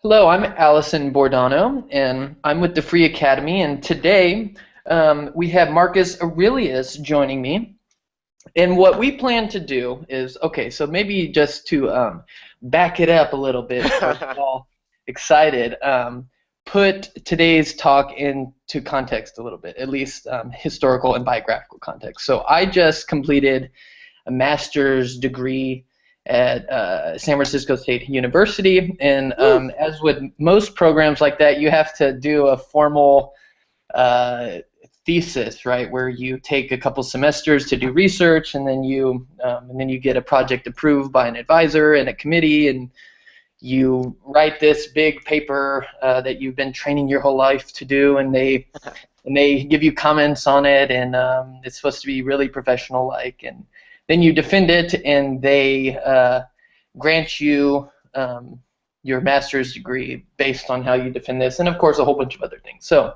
Hello, I'm Allison Bordano, and I'm with the Free Academy. And today we have Marcus Aurelius joining me. And what we plan to do is, okay, so maybe just to back it up a little bit before we're all excited, put today's talk into context a little bit, at least historical and biographical context. So I just completed a master's degree at San Francisco State University. And as with most programs like that, you have to do a formal uh, thesis, right, where you take a couple semesters to do research, and then you get a project approved by an advisor and a committee, and you write this big paper that you've been training your whole life to do, and they give you comments on it, and it's supposed to be really professional like, and then you defend it, and they grant you your master's degree based on how you defend this, and of course a whole bunch of other things. So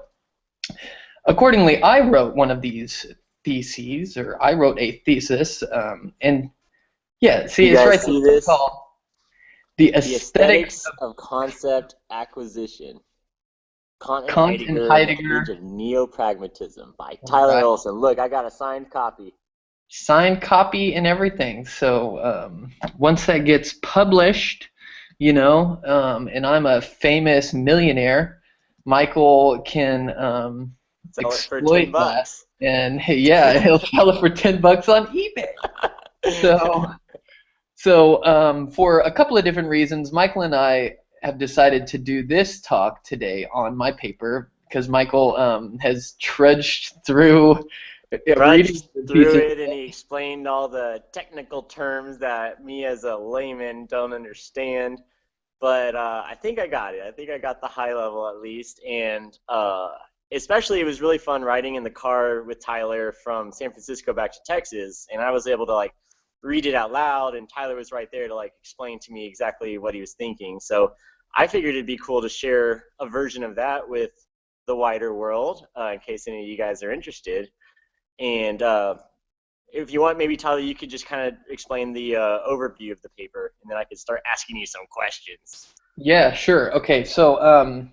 accordingly, I wrote one of these theses, or I wrote a thesis, and yeah, see, You it's guys right see there. It's this? called The The Aesthetics aesthetics of concept acquisition. Kant of and Kant and Heidegger in the Age Heidegger. of Neo-Pragmatism by All Tyler right. Olson. Look, I got a signed copy. Signed copy and everything. So once that gets published, and I'm a famous millionaire, Michael can Sell it for 10 exploit that, bucks. and yeah, he'll sell it for $10 on eBay. So, so for a couple of different reasons, Michael and I have decided to do this talk today on my paper because Michael has trudged through reading Trudged the through thesis. it and he explained all the technical terms that me as a layman don't understand. But I think I got it. I think I got the high level at least. And especially it was really fun riding in the car with Tyler from San Francisco back to Texas. And I was able to like read it out loud and Tyler was right there to like explain to me exactly what he was thinking. So I figured it'd be cool to share a version of that with the wider world in case any of you guys are interested. And if you want, maybe Tyler, you could just kind of explain the overview of the paper, and then I could start asking you some questions. Yeah, sure. Okay, so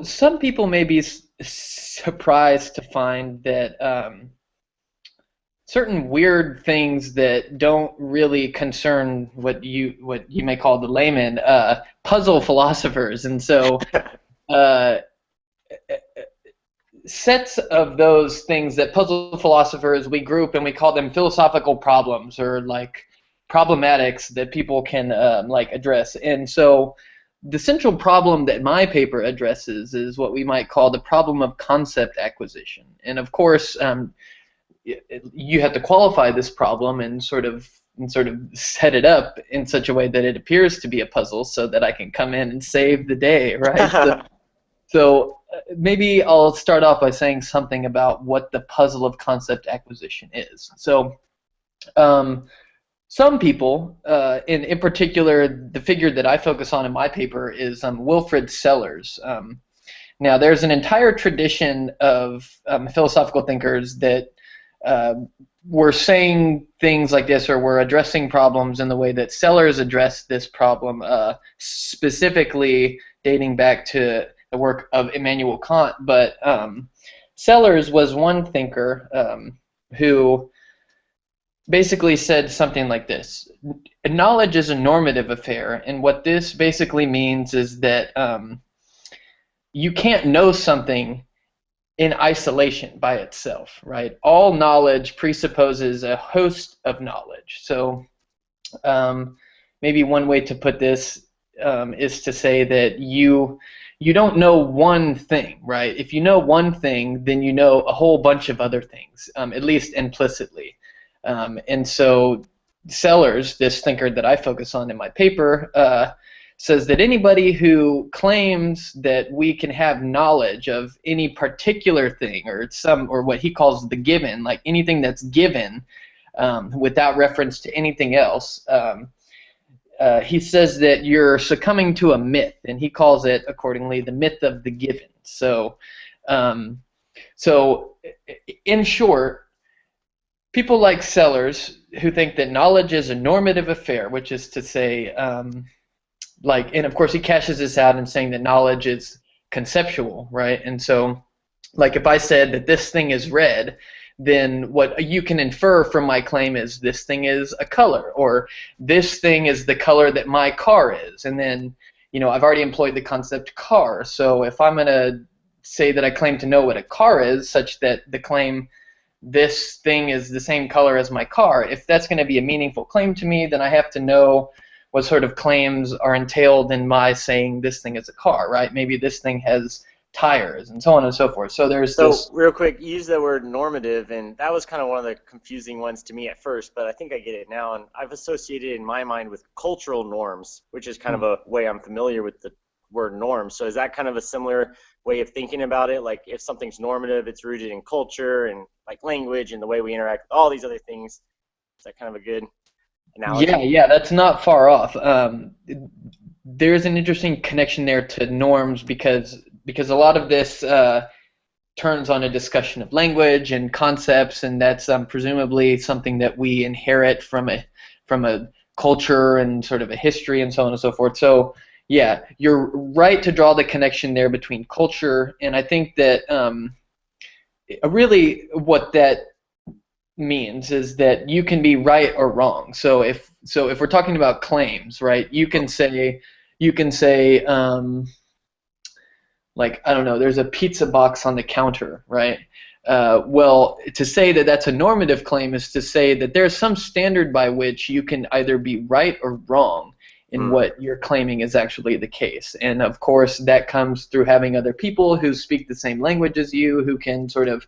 some people may be surprised to find that certain weird things that don't really concern what you may call the layman puzzle philosophers, and so uh, sets of those things that puzzle philosophers we group and we call them philosophical problems or like problematics that people can like address. And so the central problem that my paper addresses is what we might call the problem of concept acquisition. And of course, you have to qualify this problem and sort of set it up in such a way that it appears to be a puzzle so that I can come in and save the day, right? So maybe I'll start off by saying something about what the puzzle of concept acquisition is. So um, some people, in particular, the figure that I focus on in my paper is Wilfrid Sellars. Now, there's an entire tradition of philosophical thinkers that uh, were saying things like this or were addressing problems in the way that Sellars addressed this problem, specifically dating back to the work of Immanuel Kant. But Sellars was one thinker who basically said something like this. Knowledge is a normative affair, and what this basically means is that you can't know something in isolation by itself, right? All knowledge presupposes a host of knowledge. So um, maybe one way to put this is to say that you don't know one thing, right? If you know one thing, then you know a whole bunch of other things, at least implicitly. And so Sellers, this thinker that I focus on in my paper, says that anybody who claims that we can have knowledge of any particular thing or what he calls the given, like anything that's given without reference to anything else, he says that you're succumbing to a myth, and he calls it accordingly the myth of the given. Um, so in short, people like Sellers who think that knowledge is a normative affair, which is to say like, and of course he cashes this out in saying that knowledge is conceptual, right? And so, like, if I said that this thing is red, then what you can infer from my claim is this thing is a color, or this thing is the color that my car is. And then, I've already employed the concept car. So if I'm going to say that I claim to know what a car is, such that the claim this thing is the same color as my car, if that's going to be a meaningful claim to me, then I have to know what sort of claims are entailed in my saying this thing is a car, right? Maybe this thing has tires and so on and so forth. So there's this. Real quick, you used the word normative, and that was kind of one of the confusing ones to me at first, but I think I get it now. And I've associated in my mind with cultural norms, which is kind of a way I'm familiar with the word norm. So is that kind of a similar way of thinking about it? Like if something's normative, it's rooted in culture and like language and the way we interact with all these other things. Is that kind of a good analogy? Yeah, that's not far off. There's an interesting connection there to norms because a lot of this turns on a discussion of language and concepts, and that's presumably something that we inherit from a culture and sort of a history and so on and so forth. So yeah, you're right to draw the connection there between culture, and I think that really what that means is that you can be right or wrong. So if we're talking about claims, right, you can say like, I don't know, there's a pizza box on the counter, right? Well, to say that that's a normative claim is to say that there's some standard by which you can either be right or wrong in what you're claiming is actually the case. And of course, that comes through having other people who speak the same language as you, who can sort of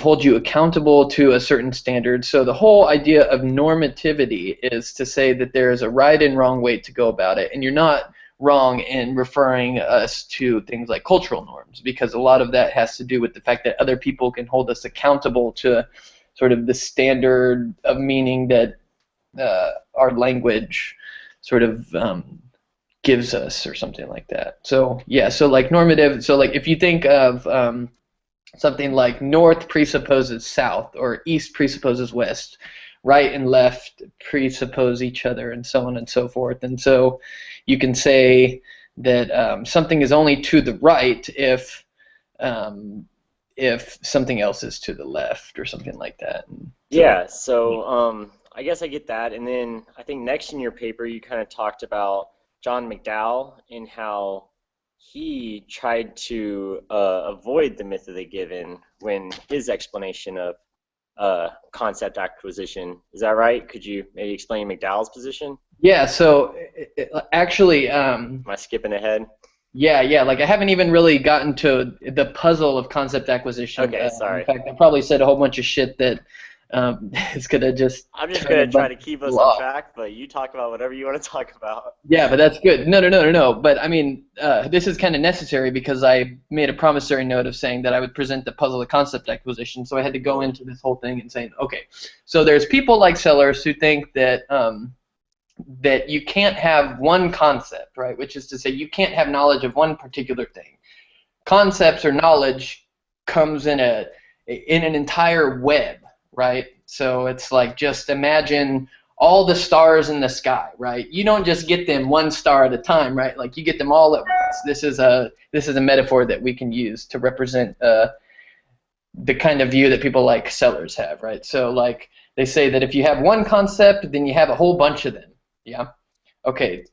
hold you accountable to a certain standard. So the whole idea of normativity is to say that there is a right and wrong way to go about it, and you're not wrong in referring us to things like cultural norms, because a lot of that has to do with the fact that other people can hold us accountable to sort of the standard of meaning that our language sort of gives us, or something like that. So yeah, so like normative, so like if you think of something like north presupposes south, or east presupposes west, right and left presuppose each other, and so on and so forth. And so you can say that something is only to the right if something else is to the left, or something like that. Yeah, so I guess I get that. And then I think next in your paper you kind of talked about John McDowell and how he tried to avoid the myth of the given when his explanation of concept acquisition. Is that right? Could you maybe explain McDowell's position? Yeah, so actually... Am I skipping ahead? Yeah, like I haven't even really gotten to the puzzle of concept acquisition. Okay, sorry. In fact, I probably said a whole bunch of shit that is going to just... I'm just going to try to keep us on track, but you talk about whatever you want to talk about. Yeah, but that's good. No. But I mean, this is kind of necessary because I made a promissory note of saying that I would present the puzzle of concept acquisition, so I had to go into this whole thing and say, okay, so there's people like Sellers who think that that you can't have one concept, right? Which is to say, you can't have knowledge of one particular thing. Concepts or knowledge comes in an entire web, right? So it's like, just imagine all the stars in the sky, right? You don't just get them one star at a time, right? Like you get them all at once. This is a metaphor that we can use to represent the kind of view that people like Sellers have, right? So like they say that if you have one concept, then you have a whole bunch of them. Yeah. Okay.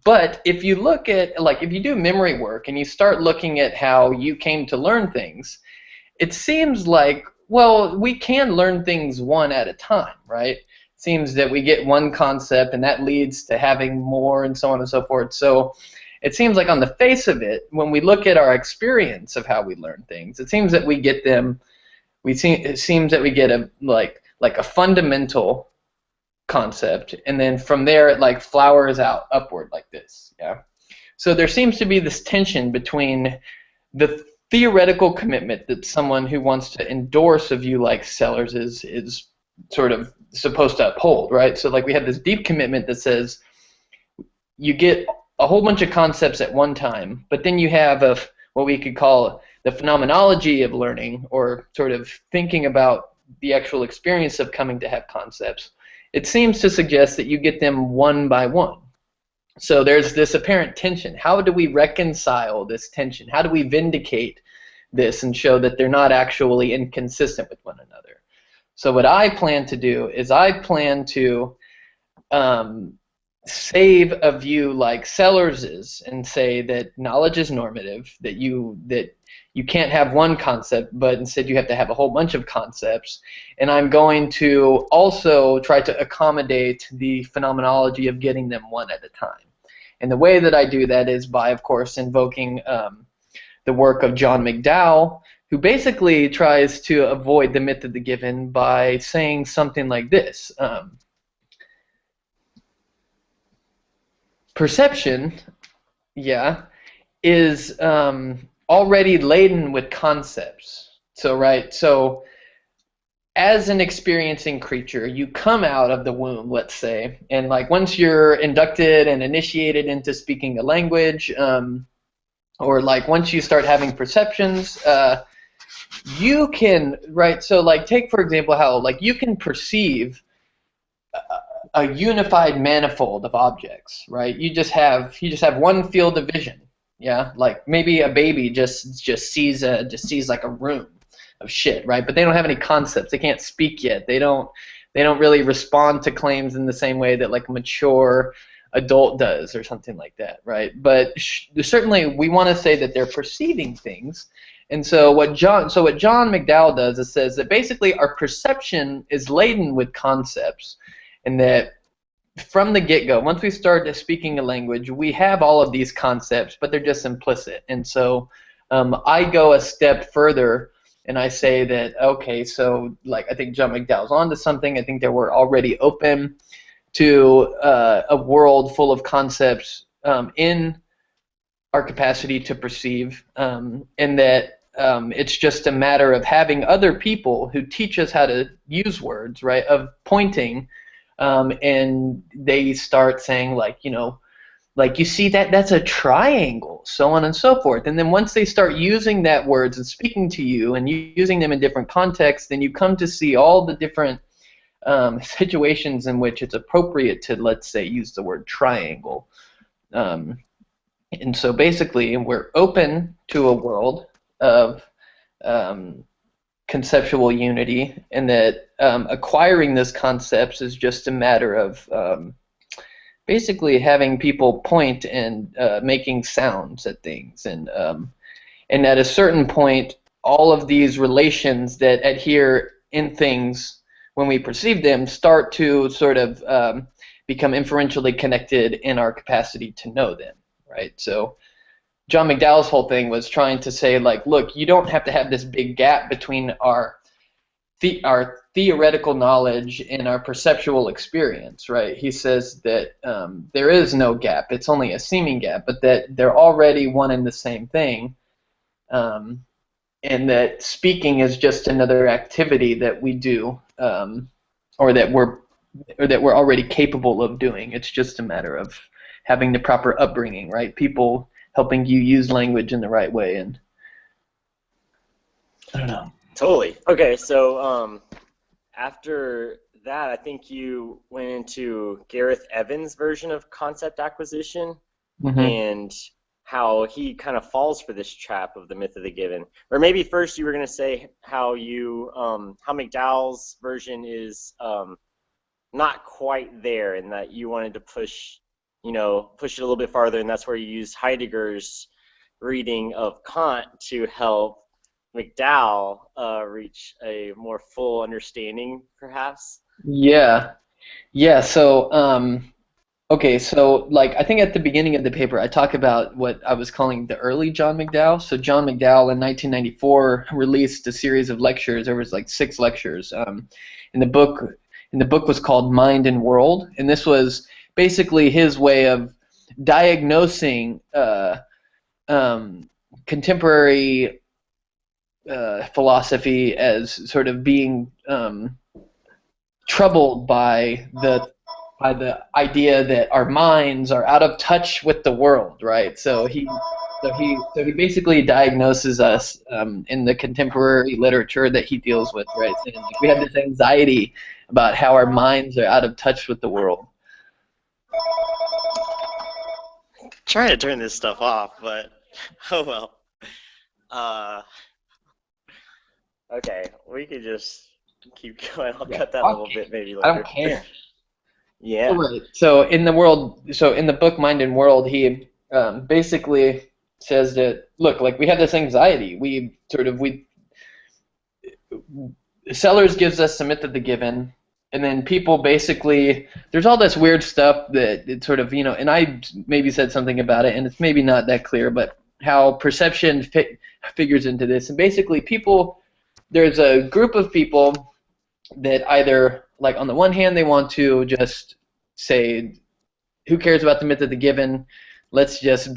But if you look at, like, if you do memory work and you start looking at how you came to learn things, it seems like, well, we can learn things one at a time, right? It seems that we get one concept and that leads to having more and so on and so forth. So it seems like on the face of it, when we look at our experience of how we learn things, it seems that we get them, it seems that we get a like a fundamental concept, and then from there it like flowers out upward like this. Yeah. So there seems to be this tension between the theoretical commitment that someone who wants to endorse a view like Sellers is sort of supposed to uphold, right? So like we have this deep commitment that says you get a whole bunch of concepts at one time, but then you have what we could call the phenomenology of learning, or sort of thinking about the actual experience of coming to have concepts, it seems to suggest that you get them one by one. So there's this apparent tension. How do we reconcile this tension? How do we vindicate this and show that they're not actually inconsistent with one another? So what I plan to do is I plan to save a view like Sellers's and say that knowledge is normative, that you can't have one concept, but instead you have to have a whole bunch of concepts. And I'm going to also try to accommodate the phenomenology of getting them one at a time. And the way that I do that is by, of course, invoking the work of John McDowell, who basically tries to avoid the myth of the given by saying something like this. Perception, is already laden with concepts. So as an experiencing creature, you come out of the womb, let's say, and like once you're inducted and initiated into speaking a language, or like once you start having perceptions, you can, so like take for example how like you can perceive a unified manifold of objects, right? You just have one field of vision, like maybe a baby just sees like a room of shit, right? But they don't have any concepts. They can't speak yet. They don't really respond to claims in the same way that like a mature adult does or something like that, right? But certainly we want to say that they're perceiving things. And so what John McDowell does is says that basically our perception is laden with concepts, and that from the get-go, once we start speaking a language, we have all of these concepts, but they're just implicit. And so I go a step further, and I say that, okay, so like I think John McDowell's onto something. I think that we're already open to a world full of concepts in our capacity to perceive, and that it's just a matter of having other people who teach us how to use words, right, of pointing, and they start saying like, like you see that's a triangle, so on and so forth. And then once they start using that words and speaking to you and using them in different contexts, then you come to see all the different situations in which it's appropriate to, let's say, use the word triangle. And so basically we're open to a world of conceptual unity, and that acquiring those concepts is just a matter of basically having people point and making sounds at things, and at a certain point all of these relations that adhere in things when we perceive them start to sort of become inferentially connected in our capacity to know them, right? So John McDowell's whole thing was trying to say, like, look, you don't have to have this big gap between our theoretical knowledge and our perceptual experience, right? He says that there is no gap. It's only a seeming gap, but that they're already one and the same thing, and that speaking is just another activity that we do, or that we're already capable of doing. It's just a matter of having the proper upbringing, right? People helping you use language in the right way, and I don't know. Totally. Okay, so after that, I think you went into Gareth Evans' version of concept acquisition, and how he kind of falls for this trap of the myth of the given. Or maybe first you were going to say how you how McDowell's version is not quite there, and that you wanted to push it a little bit farther, and that's where you use Heidegger's reading of Kant to help McDowell reach a more full understanding, perhaps. Yeah. So okay, so like I think at the beginning of the paper I talk about what I was calling the early John McDowell. So John McDowell in 1994 released a series of lectures. There was like 6 lectures. And the book was called Mind and World, and this was basically his way of diagnosing contemporary philosophy as sort of being troubled by the idea that our minds are out of touch with the world, right? So So he basically diagnoses us in the contemporary literature that he deals with, right? Saying like we have this anxiety about how our minds are out of touch with the world. Trying to turn this stuff off, but oh well. Okay, we could just keep going. I'll cut that a little bit maybe I later. don't care. Yeah. Right. So in the book Mind and World, he basically says that look, like we have this anxiety. Sellers gives us the myth of the given, and then people basically there's all this weird stuff that it sort of and I maybe said something about it, and it's maybe not that clear, but how perception figures into this, and basically there's a group of people that either like on the one hand they want to just say who cares about the myth of the given, let's just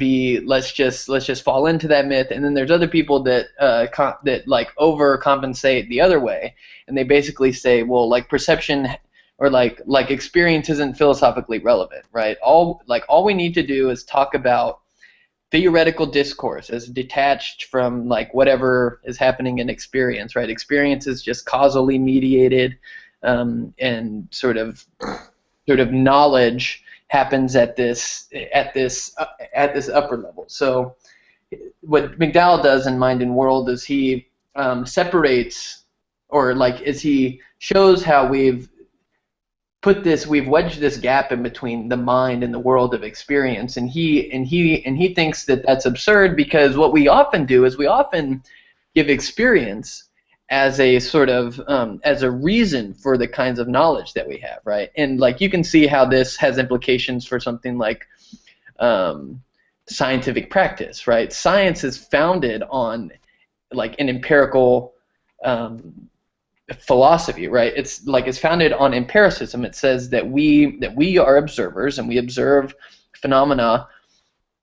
fall into that myth, and then there's other people that that like overcompensate the other way, and they basically say well like perception or like experience isn't philosophically relevant, right? All we need to do is talk about theoretical discourse as detached from like whatever is happening in experience, right? Experience is just causally mediated, and sort of knowledge happens at this upper level. So what McDowell does in Mind and World is he separates, or like is he shows how we've wedged this gap in between the mind and the world of experience, and he thinks that that's absurd, because what we often do is we often give experience as a sort of as a reason for the kinds of knowledge that we have, right? And like you can see how this has implications for something like scientific practice, right? Science is founded on like an empirical philosophy, right? It's founded on empiricism. It says that we are observers, and we observe phenomena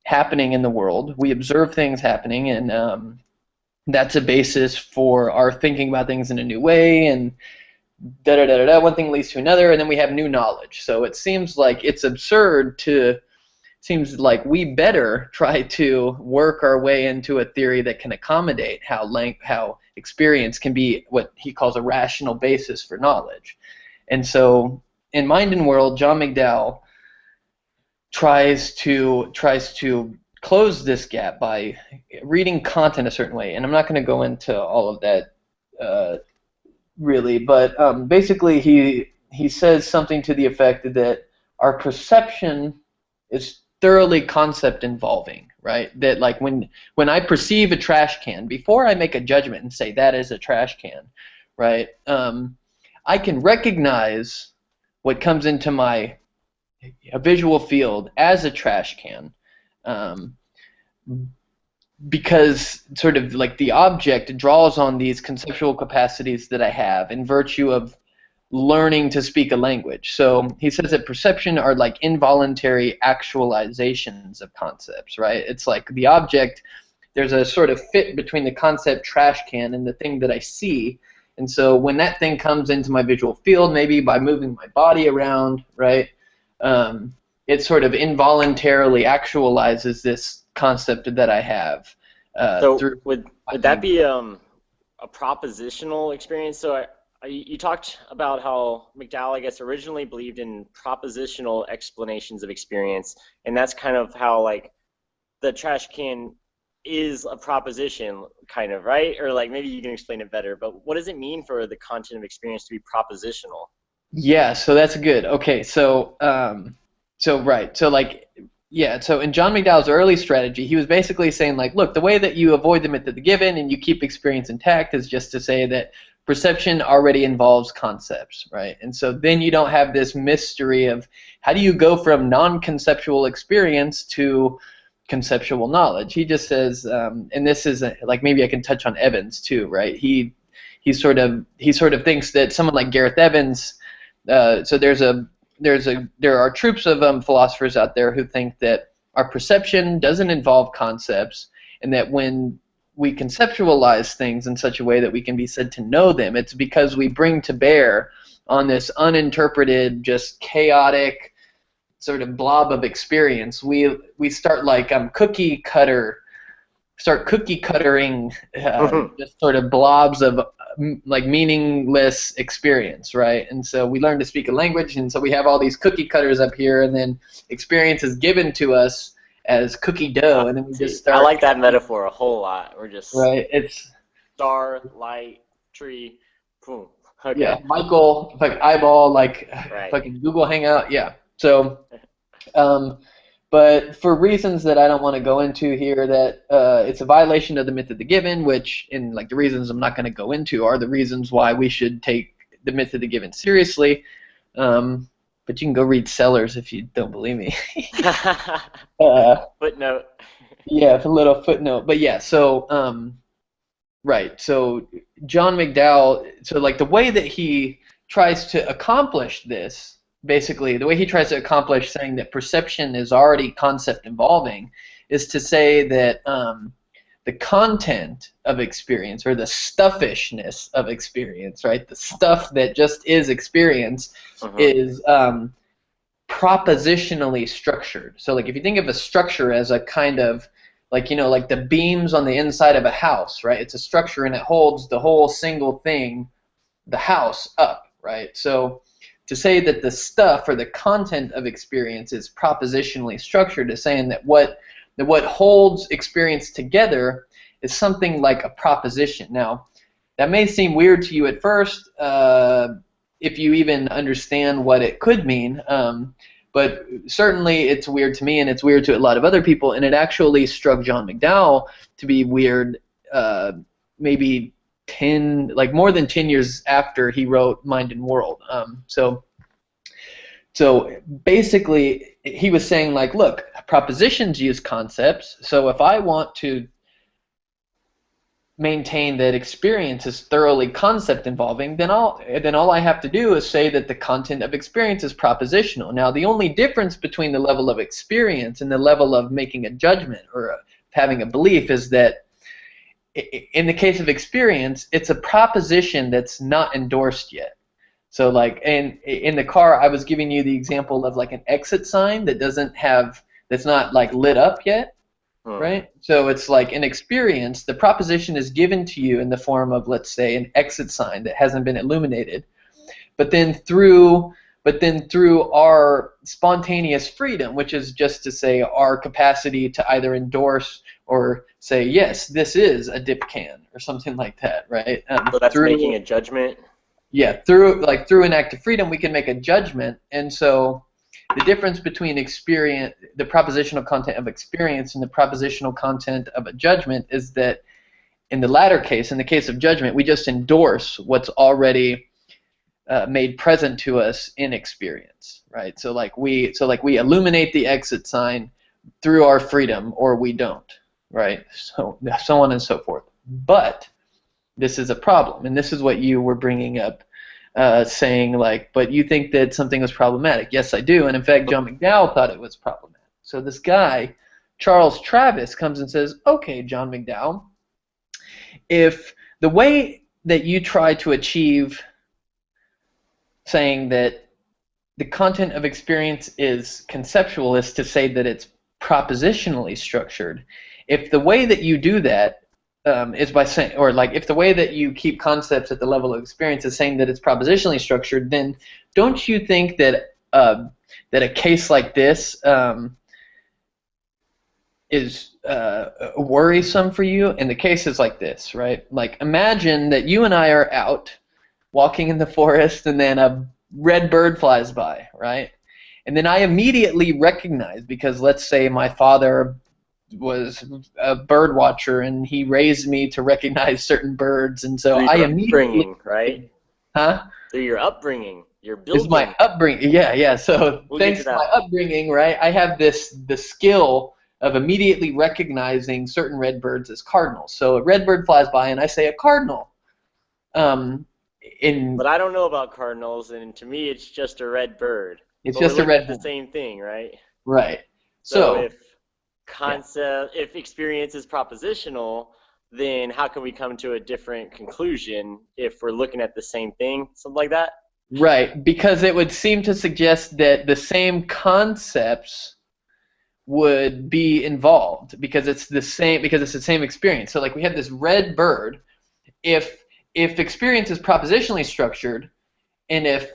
happening in the world. We observe things happening, and that's a basis for our thinking about things in a new way, and one thing leads to another, and then we have new knowledge. So it seems like it's absurd seems like we better try to work our way into a theory that can accommodate how experience can be what he calls a rational basis for knowledge. And so in Mind and World, John McDowell tries to close this gap by reading Kant in a certain way, and I'm not going to go into all of that really, but basically he says something to the effect that our perception is thoroughly concept involving, right? That like when I perceive a trash can, before I make a judgment and say that is a trash can, right? I can recognize what comes into my visual field as a trash can, because sort of like the object draws on these conceptual capacities that I have in virtue of learning to speak a language. So he says that perception are like involuntary actualizations of concepts, right? It's like the object, there's a sort of fit between the concept trash can and the thing that I see. And so when that thing comes into my visual field, maybe by moving my body around, right, it sort of involuntarily actualizes this concept that I have. So would that be a propositional experience? So you talked about how McDowell, I guess, originally believed in propositional explanations of experience, and that's kind of how like the trash can is a proposition, kind of, right? Or like maybe you can explain it better, but what does it mean for the content of experience to be propositional? Yeah, so that's good. Okay, so right, so like yeah, so in John McDowell's early strategy, he was basically saying like, look, the way that you avoid the myth of the given and you keep experience intact is just to say that perception already involves concepts, right? And so then you don't have this mystery of how do you go from non-conceptual experience to conceptual knowledge. He just says, and this is like maybe I can touch on Evans too, right? He sort of thinks that someone like Gareth Evans. So there are troops of philosophers out there who think that our perception doesn't involve concepts, and that when we conceptualize things in such a way that we can be said to know them, it's because we bring to bear on this uninterpreted, just chaotic sort of blob of experience. We start like cookie cutter start cookie cuttering Mhm. just sort of blobs of like meaningless experience, right? And so we learn to speak a language, and so we have all these cookie cutters up here, and then experience is given to us as cookie dough, and then we just See, I start, like that metaphor a whole lot. We're just right? It's star, light, tree, boom. yeah, Okay, Michael, like eyeball, like right. fucking Google Hangout, yeah. So, um, but for reasons that I don't want to go into here, that it's a violation of the myth of the given, which, in like the reasons I'm not going to go into, are the reasons why we should take the myth of the given seriously. But you can go read Sellers if you don't believe me. uh, Footnote. yeah, a little footnote. But yeah, so right. So John McDowell, so like the way that he tries to accomplish this, basically, the way he tries to accomplish saying that perception is already concept involving, is to say that the content of experience, or the stuffishness of experience, right? The stuff that just is experience Mhm. is propositionally structured. So like if you think of a structure as a kind of like, like the beams on the inside of a house, right? It's a structure and it holds the whole single thing, the house, up, right? So to say that the stuff or the content of experience is propositionally structured is saying that what holds experience together is something like a proposition. Now, that may seem weird to you at first, if you even understand what it could mean. But certainly it's weird to me, and it's weird to a lot of other people, and it actually struck John McDowell to be weird, maybe more than 10 years after he wrote Mind and World. So basically, he was saying, like, look, propositions use concepts, so if I want to maintain that experience is thoroughly concept involving, then all I have to do is say that the content of experience is propositional. Now, the only difference between the level of experience and the level of making a judgment or having a belief is that in the case of experience, it's a proposition that's not endorsed yet. So like in the car, I was giving you the example of like an exit sign that's not like lit up yet. Hmm. Right? So it's like an experience. The proposition is given to you in the form of, let's say, an exit sign that hasn't been illuminated. But then through our spontaneous freedom, which is just to say our capacity to either endorse or say, yes, this is a dip can or something like that, right? So that's making a judgment. Through an act of freedom, we can make a judgment, and so the difference between experience, the propositional content of experience, and the propositional content of a judgment is that in the latter case, in the case of judgment, we just endorse what's already made present to us in experience, right? So like we illuminate the exit sign through our freedom, or we don't, right? So on and so forth. But this is a problem, and this is what you were bringing up, saying like, but you think that something was problematic. Yes, I do, and in fact, John McDowell thought it was problematic. So this guy, Charles Travis, comes and says, okay, John McDowell, if the way that you try to achieve saying that the content of experience is conceptual is to say that it's propositionally structured, if the way that you do that is by saying, or like if the way that you keep concepts at the level of experience is saying that it's propositionally structured, then don't you think that that a case like this is worrisome for you? And the case is like this, right? Like imagine that you and I are out walking in the forest, and then a red bird flies by, right? And then I immediately recognize, because let's say my father was a bird watcher and he raised me to recognize certain birds, and so Through I your immediately, upbringing, right? huh? Through your upbringing, your Is my building. upbringing, yeah. So We'll get to thanks to my that. upbringing, right, I have the skill of immediately recognizing certain red birds as cardinals. So a red bird flies by and I say a cardinal. Um, in But I don't know about cardinals, and to me, it's just a red bird. It's But we're just a looking red at the bird, same thing, right? right? So So yeah. if experience is propositional, then how can we come to a different conclusion if we're looking at the same thing? Something like that? Right, because it would seem to suggest that the same concepts would be involved because it's the same experience. So like we have this red bird. If experience is propositionally structured, and if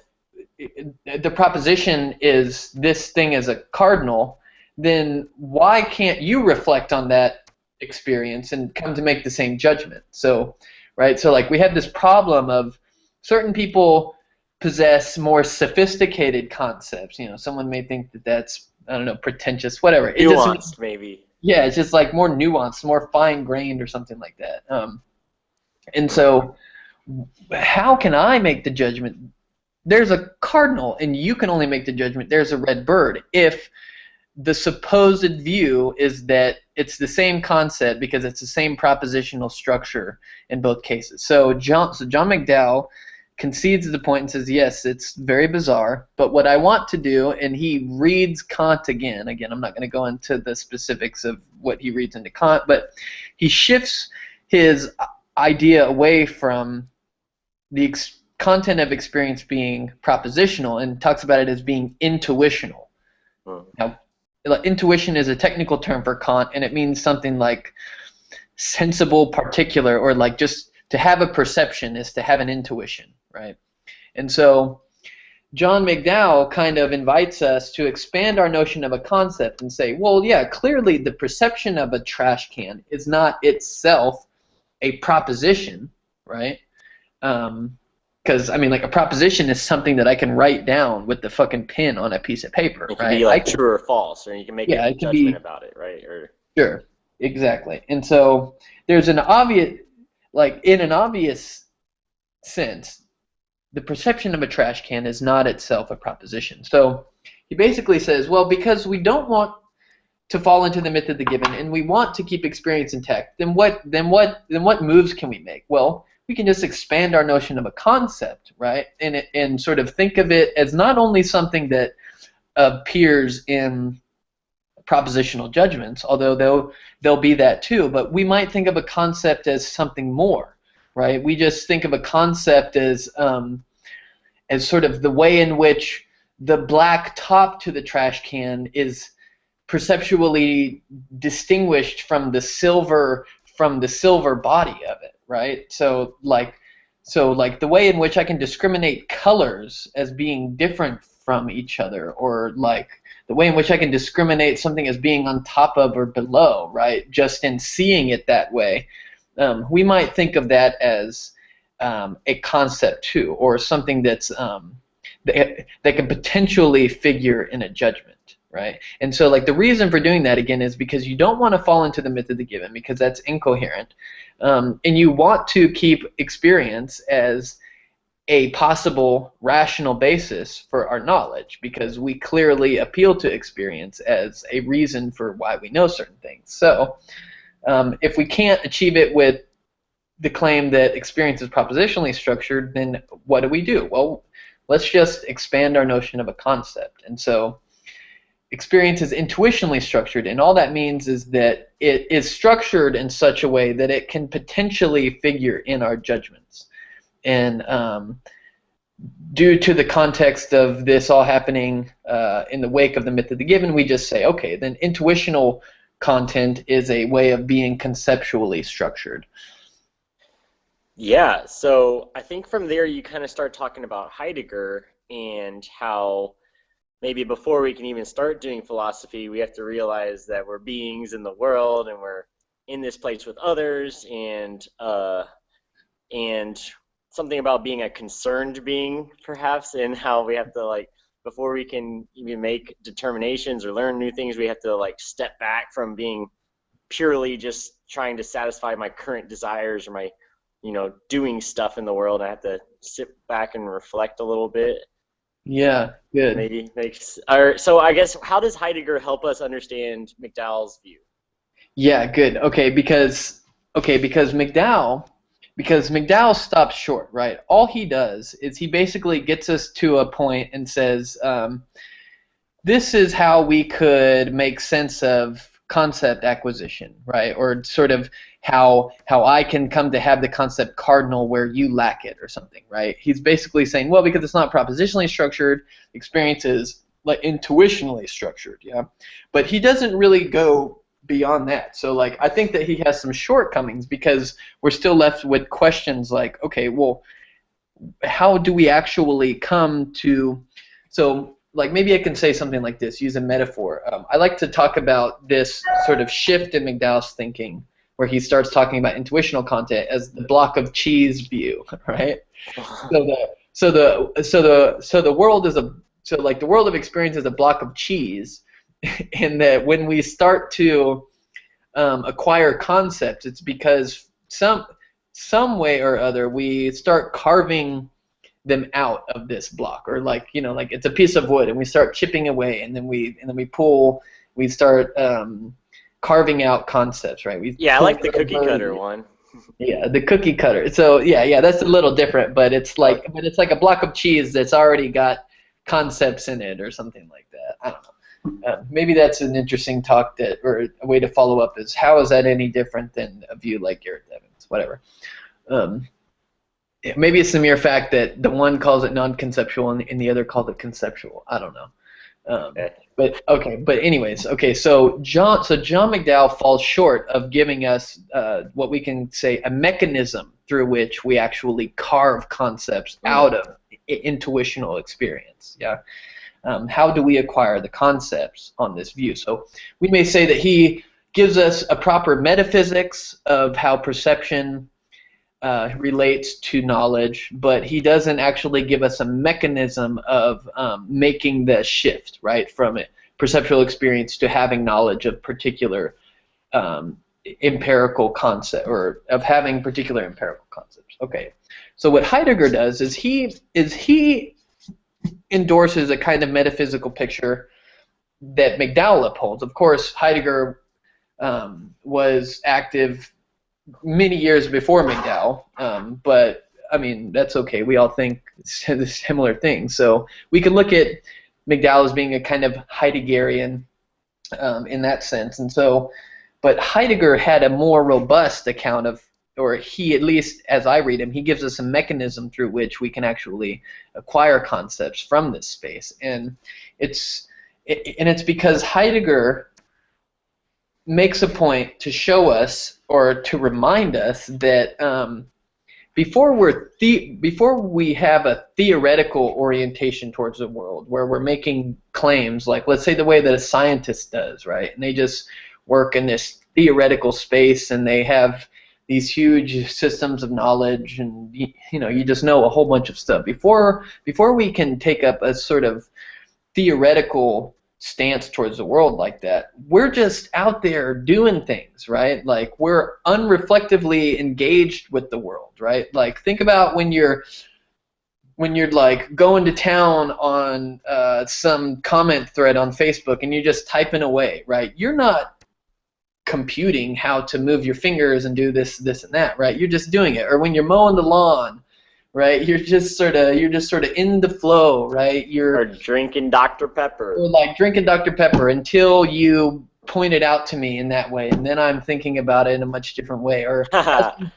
the proposition is this thing is a cardinal, then why can't you reflect on that experience and come to make the same judgment? So, right? So like we have this problem of certain people possess more sophisticated concepts. You know, someone may think that that's, I don't know, pretentious, whatever. Nuanced, maybe. Yeah, it's just like more nuanced, more fine-grained or something like that. And so how can I make the judgment? There's a cardinal, and you can only make the judgment there's a red bird if the supposed view is that it's the same concept because it's the same propositional structure in both cases. So John McDowell concedes the point and says, yes, it's very bizarre, but what I want to do, and he reads Kant again, I'm not going to go into the specifics of what he reads into Kant, but he shifts his idea away from the content of experience being propositional and talks about it as being intuitional. Now, intuition is a technical term for Kant, and it means something like sensible, particular, or like just to have a perception is to have an intuition, right? And so John McDowell kind of invites us to expand our notion of a concept and say, well, yeah, clearly the perception of a trash can is not itself a proposition, right? Because, I mean, like a proposition is something that I can write down with the fucking pen on a piece of paper, it can right? be like true or false, or you can make a judgment about it, right? Or sure, exactly. And so there's an obvious, like in an obvious sense, the perception of a trash can is not itself a proposition. So he basically says, well, because we don't want to fall into the myth of the given, and we want to keep experience intact, then what moves can we make? Well, we can just expand our notion of a concept, right? And sort of think of it as not only something that appears in propositional judgments, although they'll be that too, but we might think of a concept as something more, right? We just think of a concept as sort of the way in which the black top to the trash can is perceptually distinguished from the silver body of it, right? So like the way in which I can discriminate colors as being different from each other, or like the way in which I can discriminate something as being on top of or below, right? Just in seeing it that way, we might think of that as a concept too, or something that's that can potentially figure in a judgment. Right? And so like the reason for doing that again is because you don't want to fall into the myth of the given because that's incoherent. And you want to keep experience as a possible rational basis for our knowledge because we clearly appeal to experience as a reason for why we know certain things. So if we can't achieve it with the claim that experience is propositionally structured, then what do? Well, let's just expand our notion of a concept. And so experience is intuitionally structured, and all that means is that it is structured in such a way that it can potentially figure in our judgments. And due to the context of this all happening in the wake of the myth of the given, we just say, okay, then intuitional content is a way of being conceptually structured. Yeah, so I think from there you kind of start talking about Heidegger and how maybe before we can even start doing philosophy, we have to realize that we're beings in the world and we're in this place with others, and something about being a concerned being, perhaps, and how we have to, like, before we can even make determinations or learn new things, we have to, like, step back from being purely just trying to satisfy my current desires or my, doing stuff in the world. I have to sit back and reflect a little bit. Yeah, good. Maybe makes. So I guess, how does Heidegger help us understand McDowell's view? Yeah, good. Okay, because McDowell stops short, right? All he does is he basically gets us to a point and says, this is how we could make sense of concept acquisition, right? Or sort of how I can come to have the concept cardinal where you lack it or something, right? He's basically saying, well, because it's not propositionally structured, experience is like intuitionally structured, yeah. But he doesn't really go beyond that. So like I think that he has some shortcomings because we're still left with questions like, okay, well, how do we actually come to, so like maybe I can say something like this, use a metaphor. I like to talk about this sort of shift in McDowell's thinking where he starts talking about intuitional content as the block of cheese view, right? So the world is like the world of experience is a block of cheese, and that when we start to acquire concepts, it's because some way or other we start carving them out of this block, or like like it's a piece of wood and we start chipping away, and then we start carving out concepts, right? I like the cookie cutter one. Yeah, the cookie cutter. So yeah, that's a little different, but it's like a block of cheese that's already got concepts in it or something like that. I don't know. Maybe that's an interesting talk or a way to follow up is how is that any different than a view like Gareth Evans? Whatever. Maybe it's the mere fact that the one calls it non-conceptual and the other calls it conceptual. I don't know. But anyways, so John McDowell falls short of giving us what we can say a mechanism through which we actually carve concepts out of intuitional experience. Yeah. How do we acquire the concepts on this view? So we may say that he gives us a proper metaphysics of how perception relates to knowledge, but he doesn't actually give us a mechanism of making the shift, right, from perceptual experience to having knowledge of particular empirical concept, or of having particular empirical concepts. Okay, so what Heidegger does is he endorses a kind of metaphysical picture that McDowell upholds. Of course, Heidegger was active many years before McDowell, but I mean that's okay. We all think similar things, so we can look at McDowell as being a kind of Heideggerian in that sense. And so, but Heidegger had a more robust account of, or he, at least as I read him, he gives us a mechanism through which we can actually acquire concepts from this space, and it's because Heidegger makes a point to show us or to remind us that before we have a theoretical orientation towards the world where we're making claims, like let's say the way that a scientist does, right? And they just work in this theoretical space and they have these huge systems of knowledge, and you just know a whole bunch of stuff. Before we can take up a sort of theoretical stance towards the world like that, we're just out there doing things, right? Like we're unreflectively engaged with the world, right? Like think about when you're like going to town on some comment thread on Facebook and you're just typing away, right? You're not computing how to move your fingers and do this and that, right? You're just doing it. Or when you're mowing the lawn, right? You're just sort of in the flow, right? Or drinking Dr. Pepper. Or like drinking Dr. Pepper until you point it out to me in that way, and then I'm thinking about it in a much different way. Or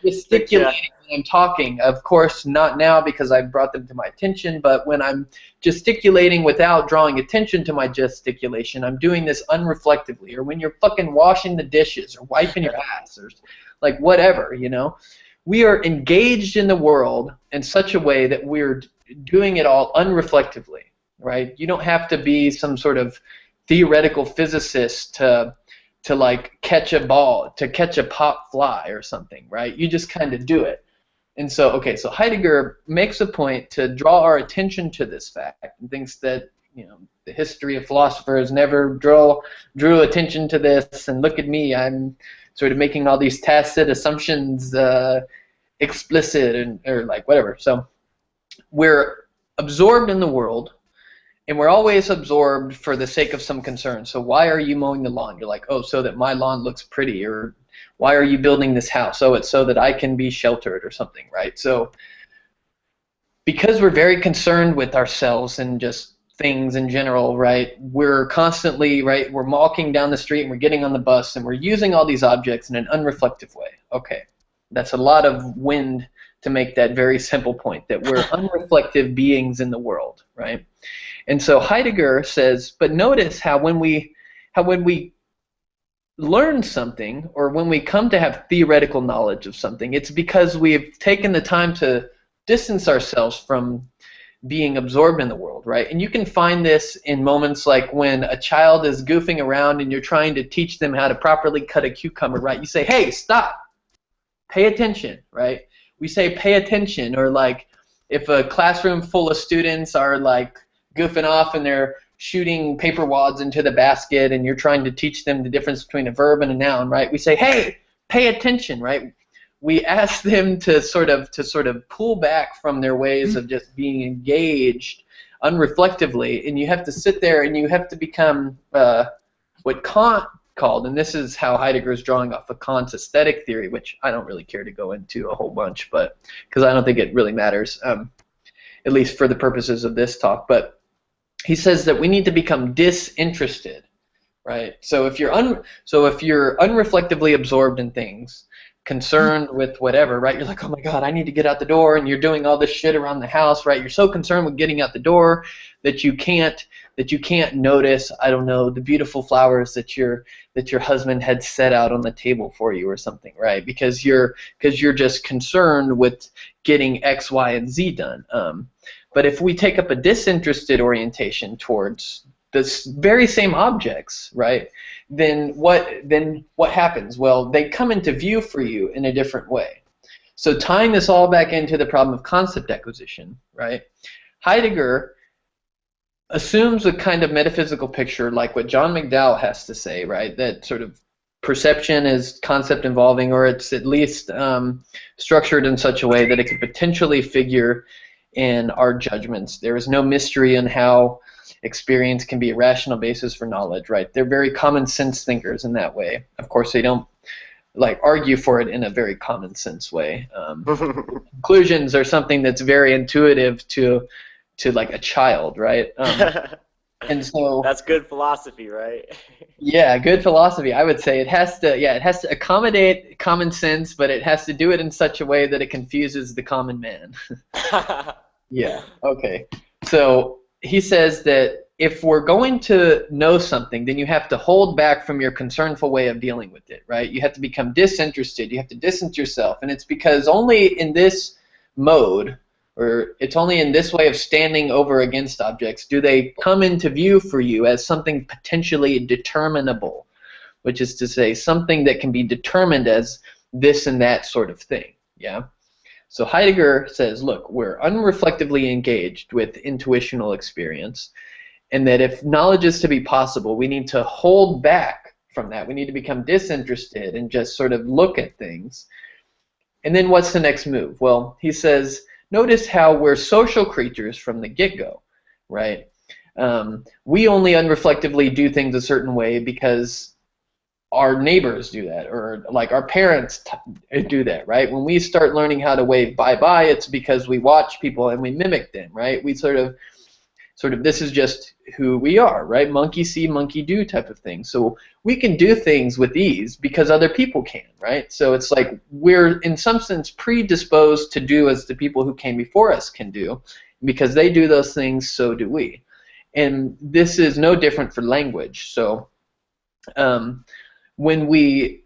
gesticulating when I'm talking. Of course, not now because I brought them to my attention, but when I'm gesticulating without drawing attention to my gesticulation, I'm doing this unreflectively. Or when you're fucking washing the dishes or wiping your ass or like whatever, we are engaged in the world in such a way that we're doing it all unreflectively, right? You don't have to be some sort of theoretical physicist to like catch a ball, to catch a pop fly or something, right? You just kind of do it. And so, so Heidegger makes a point to draw our attention to this fact and thinks that, the history of philosophers never drew attention to this, and look at me, I'm sort of making all these tacit assumptions explicit or like whatever. So we're absorbed in the world, and we're always absorbed for the sake of some concern. So why are you mowing the lawn? You're like, oh, so that my lawn looks pretty. Or why are you building this house? Oh, it's so that I can be sheltered or something, right? So because we're very concerned with ourselves and just things in general, right, we're constantly, right, we're walking down the street and we're getting on the bus and we're using all these objects in an unreflective way. Okay, that's a lot of wind to make that very simple point, that we're unreflective beings in the world, right? And so Heidegger says, but notice how when we learn something, or when we come to have theoretical knowledge of something, it's because we've taken the time to distance ourselves from being absorbed in the world, right? And you can find this in moments like when a child is goofing around and you're trying to teach them how to properly cut a cucumber, right? You say, hey, stop, pay attention, right? We say pay attention, or like if a classroom full of students are like goofing off and they're shooting paper wads into the basket and you're trying to teach them the difference between a verb and a noun, right? We say, hey, pay attention, right? We ask them to sort of pull back from their ways of just being engaged unreflectively, and you have to sit there and you have to become what Kant called, and this is how Heidegger is drawing off of Kant's aesthetic theory, which I don't really care to go into a whole bunch, but because I don't think it really matters, at least for the purposes of this talk. But he says that we need to become disinterested, right? So if you're unreflectively absorbed in things, concerned with whatever, right? You're like, oh my God, I need to get out the door, and you're doing all this shit around the house, right? You're so concerned with getting out the door that you can't notice, I don't know, the beautiful flowers that your husband had set out on the table for you or something, right? Because you're just concerned with getting X, Y, and Z done. But if we take up a disinterested orientation towards this very same objects, right? Then what happens? Well, they come into view for you in a different way. So tying this all back into the problem of concept acquisition, right? Heidegger assumes a kind of metaphysical picture like what John McDowell has to say, right? That sort of perception is concept involving, or it's at least structured in such a way that it could potentially figure in our judgments. There is no mystery in how experience can be a rational basis for knowledge, right? They're very common sense thinkers in that way. Of course, they don't like argue for it in a very common sense way. Conclusions are something that's very intuitive to like a child, right? And so that's good philosophy, right? Yeah, good philosophy. I would say it has to accommodate common sense, but it has to do it in such a way that it confuses the common man. Yeah. Okay. So he says that if we're going to know something, then you have to hold back from your concernful way of dealing with it, right? You have to become disinterested. You have to distance yourself, and it's because only in this mode, or it's only in this way of standing over against objects, do they come into view for you as something potentially determinable, which is to say something that can be determined as this and that sort of thing, yeah? So Heidegger says, look, we're unreflectively engaged with intuitional experience, and that if knowledge is to be possible, we need to hold back from that. We need to become disinterested and just sort of look at things. And then what's the next move? Well, he says, notice how we're social creatures from the get-go, right? We only unreflectively do things a certain way because our neighbors do that, or like our parents do that, right? When we start learning how to wave bye-bye, it's because we watch people and we mimic them, right? We sort of this is just who we are, right? Monkey see, monkey do type of thing. So we can do things with ease because other people can, right? So it's like we're in some sense predisposed to do as the people who came before us can do. Because they do those things, so do we. And this is no different for language. So when we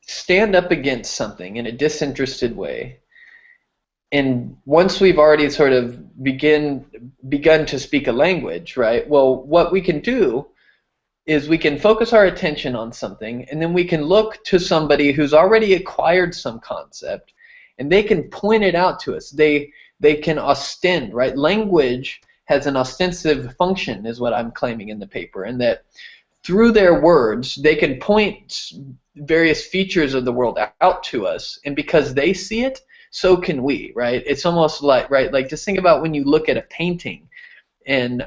stand up against something in a disinterested way, and once we've already sort of begun to speak a language, right, well, what we can do is we can focus our attention on something, and then we can look to somebody who's already acquired some concept, and they can point it out to us. They can ostend, right? Language has an ostensive function, is what I'm claiming in the paper, and that through their words, they can point various features of the world out to us, and because they see it, so can we, right? It's almost like, right, like just think about when you look at a painting, and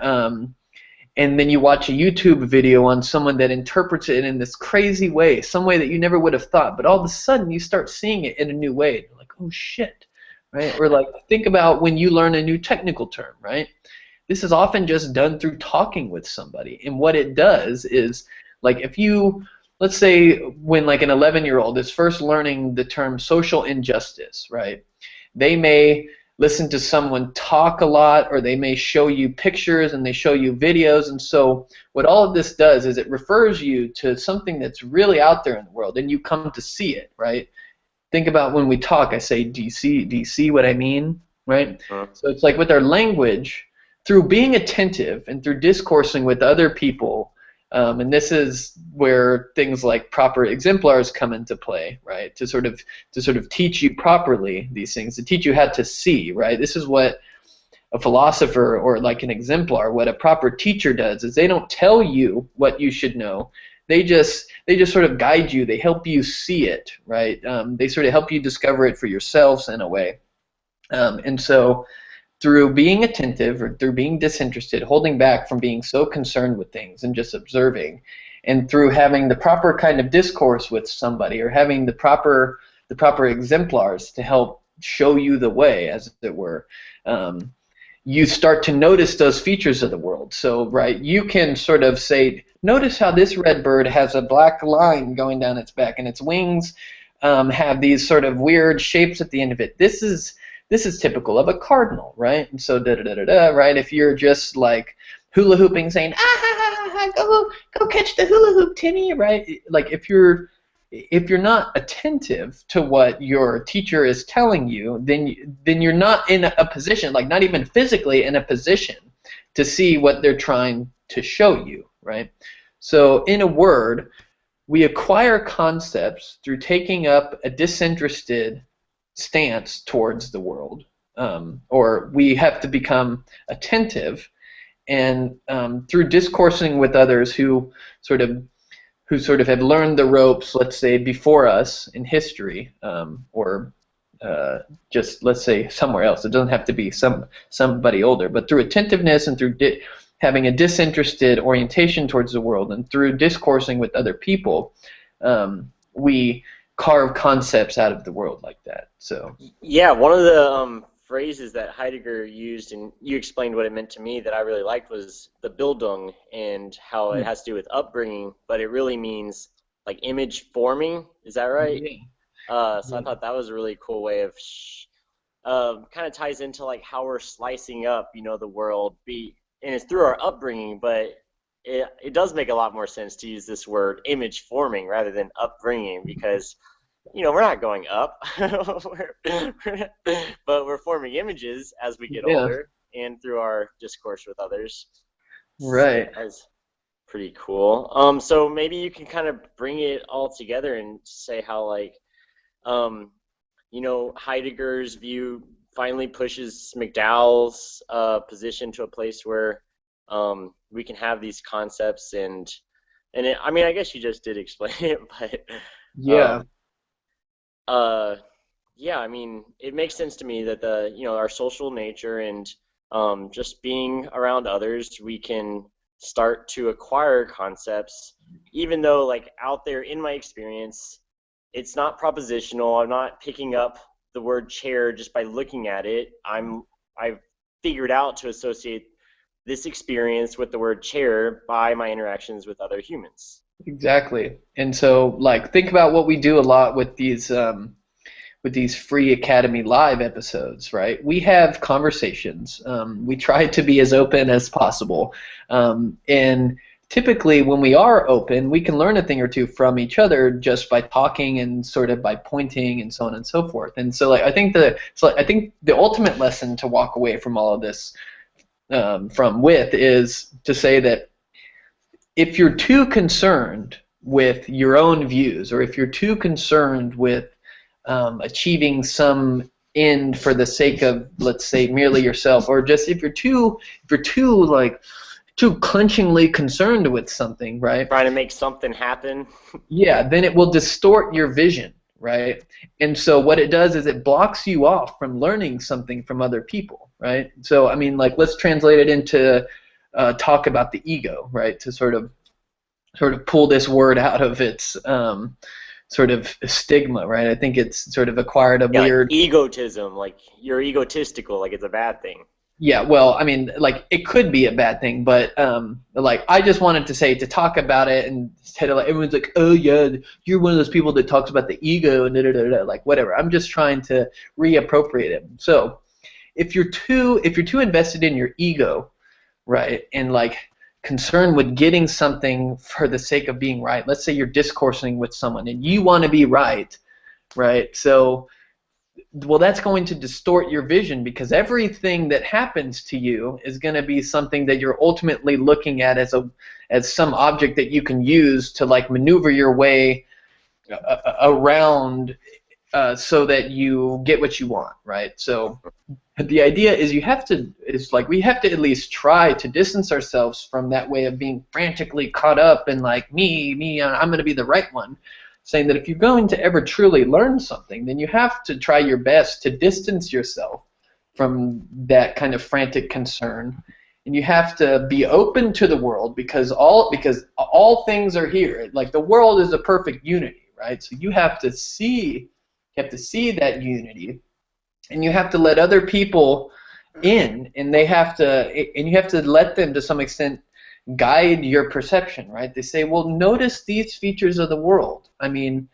then you watch a YouTube video on someone that interprets it in this crazy way, some way that you never would have thought, but all of a sudden you start seeing it in a new way. You're like, oh shit, right? Or like think about when you learn a new technical term, right? This is often just done through talking with somebody, and what it does is, like, if you let's say when like an 11-year-old is first learning the term social injustice, right? They may listen to someone talk a lot, or they may show you pictures and they show you videos. And so what all of this does is it refers you to something that's really out there in the world, and you come to see it, right? Think about when we talk, I say, do you see what I mean, right? So it's like with our language, through being attentive and through discoursing with other people, and this is where things like proper exemplars come into play, right? To sort of teach you properly these things, to teach you how to see, right? This is what a philosopher or like an exemplar, what a proper teacher does, is they don't tell you what you should know. They just sort of guide you. They help you see it, right? They sort of help you discover it for yourselves in a way. And so through being attentive or through being disinterested, holding back from being so concerned with things and just observing, and through having the proper kind of discourse with somebody, or having the proper exemplars to help show you the way, as it were, you start to notice those features of the world. So, right, you can sort of say, notice how this red bird has a black line going down its back, and its wings have these sort of weird shapes at the end of it. This is typical of a cardinal, right? And so right? If you're just like hula hooping, saying, go catch the hula hoop, Timmy, right? Like if you're not attentive to what your teacher is telling you, then you're not in a position, like not even physically in a position, to see what they're trying to show you, right? So in a word, we acquire concepts through taking up a disinterested stance towards the world, or we have to become attentive, and through discoursing with others who sort of have learned the ropes, let's say before us in history, or just let's say somewhere else. It doesn't have to be somebody older, but through attentiveness and through having a disinterested orientation towards the world, and through discoursing with other people, we carve concepts out of the world like that. So yeah, one of the phrases that Heidegger used, and you explained what it meant to me, that I really liked, was the Bildung, and how it has to do with upbringing, but it really means like image forming. Is that right? Yeah. So I thought that was a really cool way of kind of ties into like how we're slicing up, the world, and it's through our upbringing, but it does make a lot more sense to use this word image forming rather than upbringing, because we're not going up, but we're forming images as we get older and through our discourse with others. Right. So that's pretty cool. So maybe you can kind of bring it all together and say how, like, Heidegger's view finally pushes McDowell's position to a place where we can have these concepts, and I mean, I guess you just did explain it, but yeah. Yeah, I mean, it makes sense to me that our social nature and just being around others, we can start to acquire concepts, even though, like, out there in my experience, it's not propositional. I'm not picking up the word chair just by looking at it. I've figured out to associate this experience with the word chair by my interactions with other humans. Exactly. And so, like, think about what we do a lot with these free Academy Live episodes, right? We have conversations. We try to be as open as possible. And typically when we are open, we can learn a thing or two from each other just by talking and sort of by pointing and so on and so forth. And so, like, I think the ultimate lesson to walk away from all of this is to say that if you're too concerned with your own views, or if you're too concerned with achieving some end for the sake of, let's say, merely yourself, or just if you're too clenchingly concerned with something, right? Trying to make something happen. Yeah, then it will distort your vision, right? And so what it does is it blocks you off from learning something from other people, right? So, I mean, like, let's translate it into talk about the ego, right? To sort of pull this word out of its sort of stigma, right? I think it's sort of acquired a weird like egotism, like you're egotistical, like it's a bad thing. Yeah, well, I mean, like it could be a bad thing, but like I just wanted to say to talk about it and instead of like everyone's like, oh yeah, you're one of those people that talks about the ego and da da da da, like whatever. I'm just trying to reappropriate it. So if you're too invested in your ego, right, and like concerned with getting something for the sake of being right. Let's say you're discoursing with someone and you want to be right, right? So well, that's going to distort your vision because everything that happens to you is going to be something that you're ultimately looking at as some object that you can use to like maneuver your way around so that you get what you want, right? So the idea is we have to at least try to distance ourselves from that way of being frantically caught up in like me, I'm going to be the right one. Saying that if you're going to ever truly learn something, then you have to try your best to distance yourself from that kind of frantic concern, and you have to be open to the world because all things are here. Like the world is a perfect unity, right? So you have to see that unity, and you have to let other people in, and you have to let them to some extent guide your perception, right? They say, well, notice these features of the world. I mean,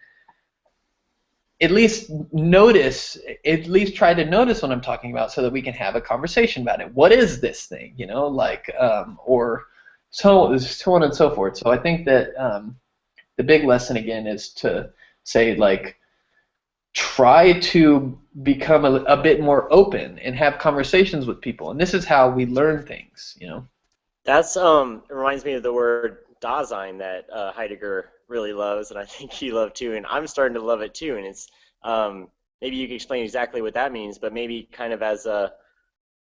at least try to notice what I'm talking about so that we can have a conversation about it. What is this thing, like, or so on and so forth. So I think that the big lesson again is to say, like, try to become a bit more open and have conversations with people. And this is how we learn things, That's it reminds me of the word Dasein that Heidegger really loves, and I think he loved too, and I'm starting to love it too. And it's maybe you can explain exactly what that means, but maybe kind of as a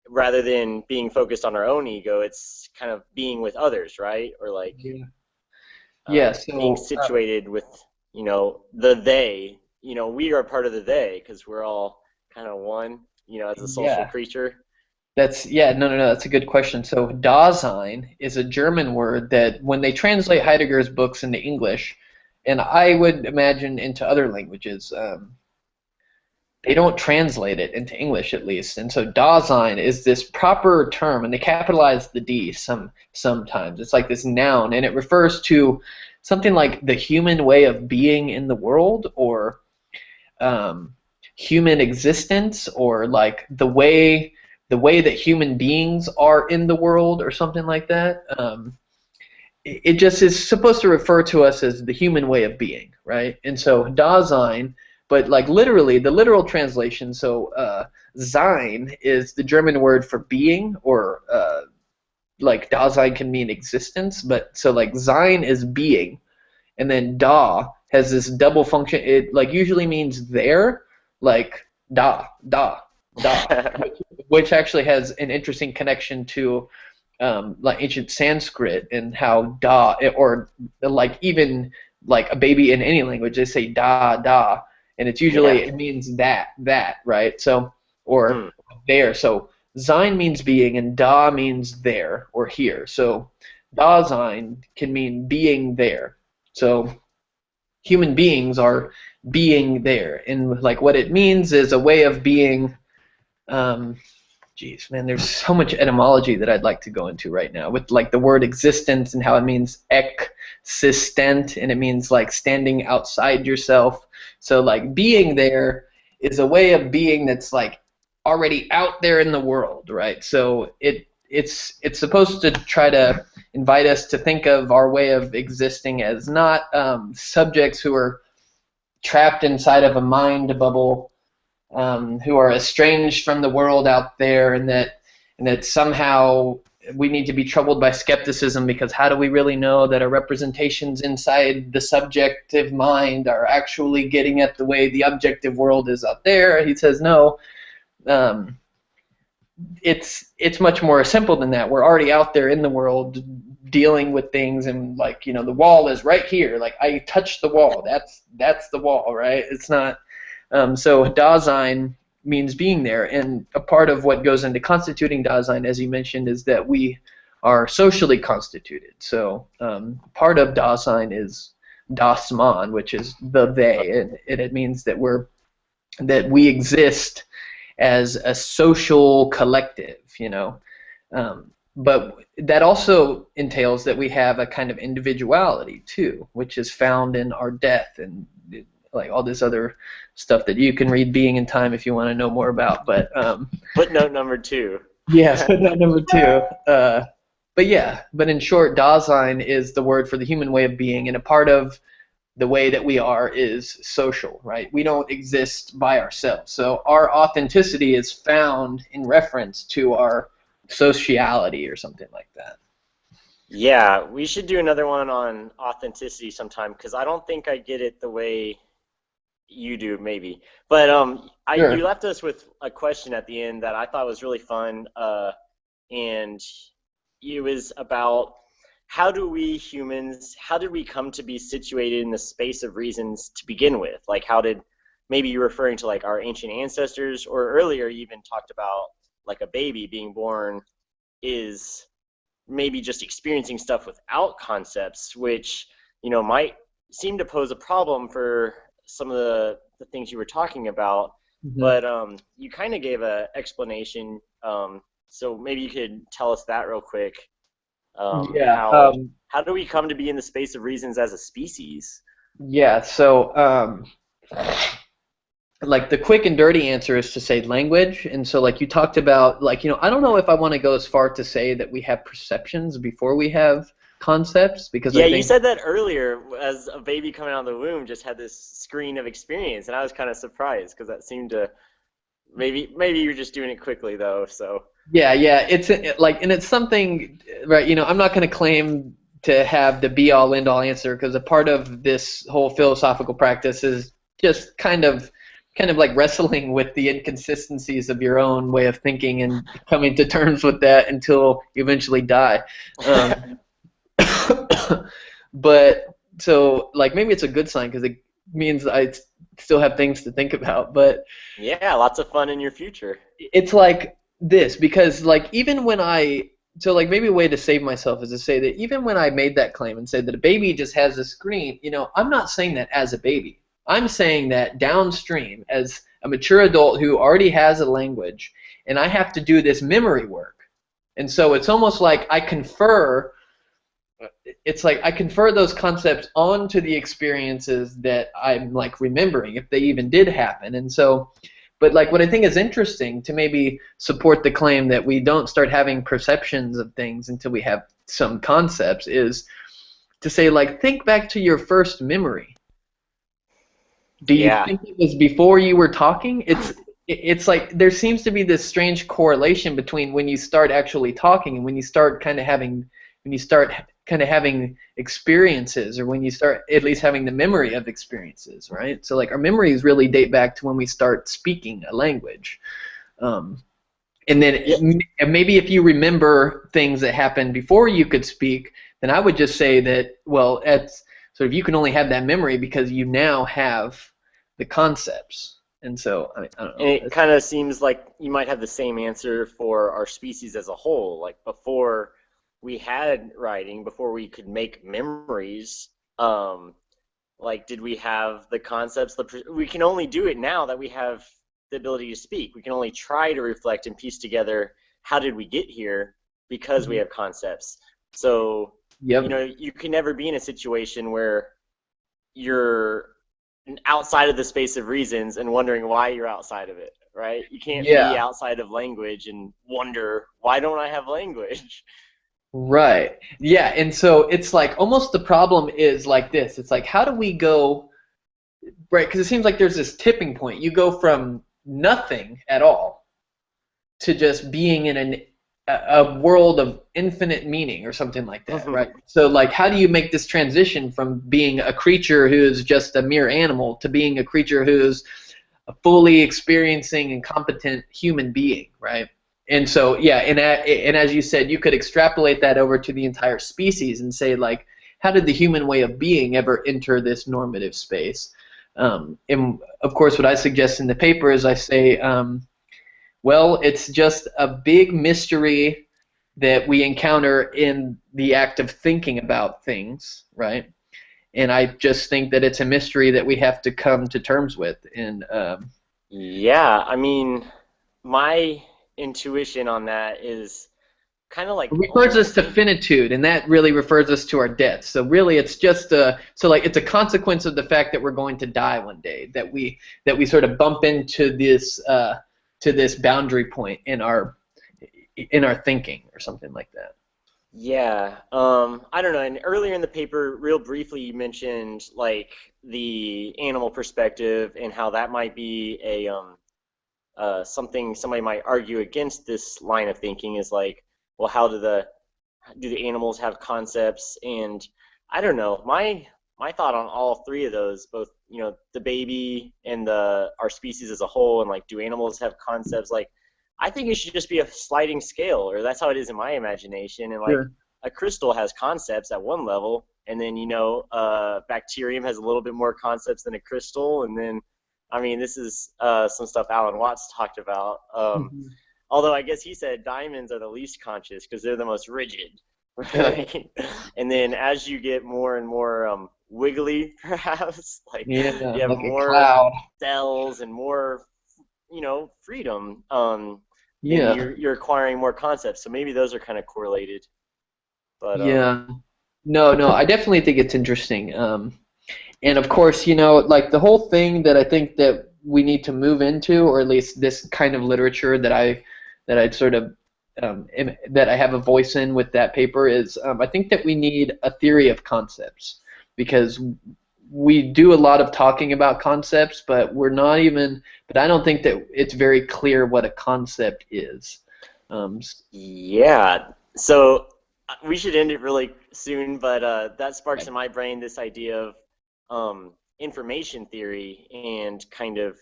rather than being focused on our own ego, it's kind of being with others, right? Or like being So situated with the they. We are part of the they because we're all kind of one. As a social yeah. creature. No, that's a good question. So Dasein is a German word that when they translate Heidegger's books into English, and I would imagine into other languages, they don't translate it into English at least. And so Dasein is this proper term, and they capitalize the D sometimes. It's like this noun, and it refers to something like the human way of being in the world, or human existence, or like the way that human beings are in the world, or something like that. It just is supposed to refer to us as the human way of being, right? And so Dasein, but like literally, the literal translation, so Sein is the German word for being, or like Dasein can mean existence, but so like Sein is being, and then Da has this double function. It like usually means there, like da, which actually has an interesting connection to like ancient Sanskrit and how da, or like even like a baby in any language, they say da, and it's usually it means that, right? So or there. So Sein means being and da means there or here. So Dasein can mean being there. So human beings are being there, and like what it means is a way of being. Geez, man, there's so much etymology that I'd like to go into right now with like the word existence and how it means existent, and it means like standing outside yourself. So like being there is a way of being that's like already out there in the world, right? So it's supposed to try to invite us to think of our way of existing as not subjects who are trapped inside of a mind bubble, who are estranged from the world out there, and that somehow we need to be troubled by skepticism, because how do we really know that our representations inside the subjective mind are actually getting at the way the objective world is out there? He says no. It's much more simple than that. We're already out there in the world dealing with things, and like the wall is right here. Like I touched the wall. That's the wall, right? It's not. So Dasein means being there, and a part of what goes into constituting Dasein, as you mentioned, is that we are socially constituted. So part of Dasein is Das Man, which is the they, and it means that we exist as a social collective, you know. But that also entails that we have a kind of individuality too, which is found in our death and like all this other stuff that you can read Being in Time if you want to know more about. But Footnote number 2. yes, footnote number 2. But yeah, but in short, Dasein is the word for the human way of being, and a part of the way that we are is social, right? We don't exist by ourselves. So our authenticity is found in reference to our sociality or something like that. Yeah, we should do another one on authenticity sometime because I don't think I get it the way you do, maybe. But Sure. you left us with a question at the end that I thought was really fun, and it was about how did we come to be situated in the space of reasons to begin with? Like, how did, maybe you're referring to like our ancient ancestors, or earlier you even talked about like a baby being born is maybe just experiencing stuff without concepts, which, might seem to pose a problem for some of the things you were talking about. Mhm. But you kind of gave an explanation. So maybe you could tell us that real quick. Yeah. How do we come to be in the space of reasons as a species? Yeah. So, like the quick and dirty answer is to say language. And so, like you talked about, like I don't know if I want to go as far to say that we have perceptions before we have concepts, because I Yeah, you think said that earlier as a baby coming out of the womb just had this screen of experience, and I was kind of surprised because that seemed to maybe you're just doing it quickly though. So yeah, yeah, it's like, and it's something, right? I'm not going to claim to have the be all end all answer, because a part of this whole philosophical practice is just kind of like wrestling with the inconsistencies of your own way of thinking and coming to terms with that until you eventually die. Um, but so like maybe it's a good sign because it means I still have things to think about. But yeah, lots of fun in your future. it's like this, because like even when so like maybe a way to save myself is to say that even when I made that claim and said that a baby just has a screen, I'm not saying that as a baby. I'm saying that downstream as a mature adult who already has a language, and I have to do this memory work. And so it's almost like I confer those concepts onto the experiences that I'm like remembering, if they even did happen. And so, but like what I think is interesting to maybe support the claim that we don't start having perceptions of things until we have some concepts is to say, like, think back to your first memory. Do you Yeah. think it was before you were talking? It's like there seems to be this strange correlation between when you start actually talking and when you start kind of having experiences, or when you start at least having the memory of experiences, right? So like our memories really date back to when we start speaking a language. Um, and then Yeah. maybe if you remember things that happened before you could speak, then I would just say that, well, it's sort of, you can only have that memory because you now have the concepts. And so I don't And know. it kind of seems like you might have the same answer for our species as a whole. Like before we had writing, before we could make memories, like did we have the concepts? We can only do it now that we have the ability to speak. We can only try to reflect and piece together how did we get here because we Mhm. have concepts. So, Yep. you can never be in a situation where you're outside of the space of reasons and wondering why you're outside of it, right? You can't be Yeah. outside of language and wonder, why don't I have language? Right. Yeah. And so it's like almost the problem is like this. It's like, how do we go, right? Because it seems like there's this tipping point. You go from nothing at all to just being in a world of infinite meaning or something like that, right? So like, how do you make this transition from being a creature who is just a mere animal to being a creature who's a fully experiencing and competent human being, right? And so yeah, and as you said, you could extrapolate that over to the entire species and say, like, how did the human way of being ever enter this normative space? And of course, what I suggest in the paper is I say, well, it's just a big mystery that we encounter in the act of thinking about things, right? And I just think that it's a mystery that we have to come to terms with. And Yeah, I mean, my intuition on that is kind of It like refers almost us to think. finitude, and that really refers us to our death. So really, it's just it's a consequence of the fact that we're going to die one day, that we sort of bump into this boundary point in our thinking or something like that. Yeah, I don't know. And earlier in the paper, real briefly, you mentioned like the animal perspective and how that might be a something somebody might argue against this line of thinking is like, well, how do the animals have concepts? And I don't know. My thought on all three of those, both the baby and the our species as a whole, and like, do animals have concepts? Like, I think it should just be a sliding scale, or that's how it is in my imagination. And like, Sure. a crystal has concepts at one level, and then bacterium has a little bit more concepts than a crystal, and then I mean, this is some stuff Alan Watts talked about. Mhm. Although I guess he said diamonds are the least conscious because they're the most rigid, Yeah. right? And then as you get more and more wiggly, perhaps, like Yeah, you have like a more cloud. cells and more, freedom, then Yeah. you're acquiring more concepts. So maybe those are kind of correlated. But Yeah. No, no, I definitely think it's interesting. And of course, like the whole thing that I think that we need to move into, or at least this kind of literature that I sort of that I have a voice in with that paper is I think that we need a theory of concepts because we do a lot of talking about concepts, but we're not even. But I don't think that it's very clear what a concept is. S- yeah, so we should end it really soon, but that sparks in my brain this idea of information theory and kind of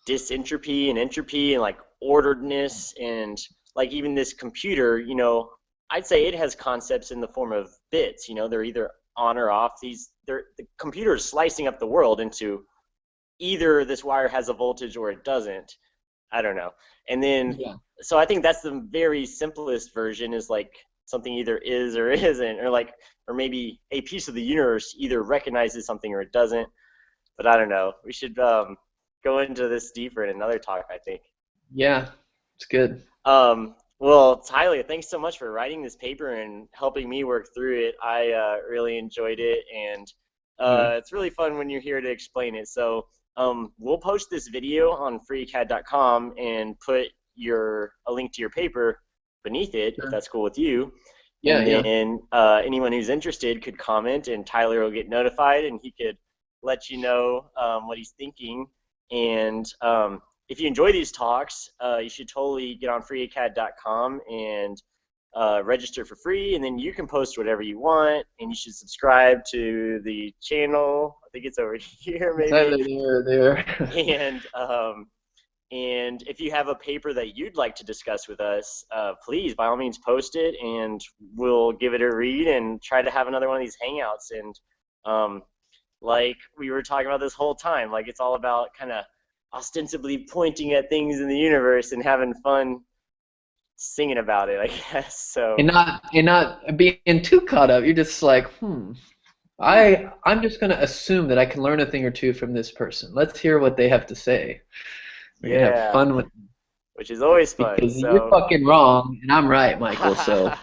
dysentropy and entropy and like orderedness and like even this computer, I'd say it has concepts in the form of bits, they're either on or off. The computer is slicing up the world into either this wire has a voltage or it doesn't. I don't know. And then, yeah. so I think that's the very simplest version is like something either is or isn't, or like, or maybe a piece of the universe either recognizes something or it doesn't. But I don't know. We should go into this deeper in another talk, I think. Yeah, it's good. Well, Tyler, thanks so much for writing this paper and helping me work through it. I really enjoyed it, and Yeah. it's really fun when you're here to explain it. So we'll post this video on freecad.com and put a link to your paper beneath it, if Sure. that's cool with you. Yeah, And yeah. then anyone who's interested could comment, and Tyler will get notified, and he could let you know what he's thinking. And if you enjoy these talks, you should totally get on freeacad.com and register for free, and then you can post whatever you want, and you should subscribe to the channel. I think it's over here, It's maybe. either there or there. And and if you have a paper that you'd like to discuss with us, please, by all means, post it, and we'll give it a read and try to have another one of these hangouts. And like we were talking about this whole time, like it's all about kind of ostensibly pointing at things in the universe and having fun singing about it, I guess. So And not being too caught up. You're just like, I'm just gonna assume that I can learn a thing or two from this person. Let's hear what they have to say. We're gonna have yeah, fun with which is always fun. because you're So fucking wrong and I'm right, Michael. So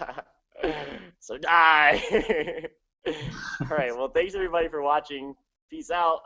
so die. All right. Well, thanks everybody for watching. Peace out.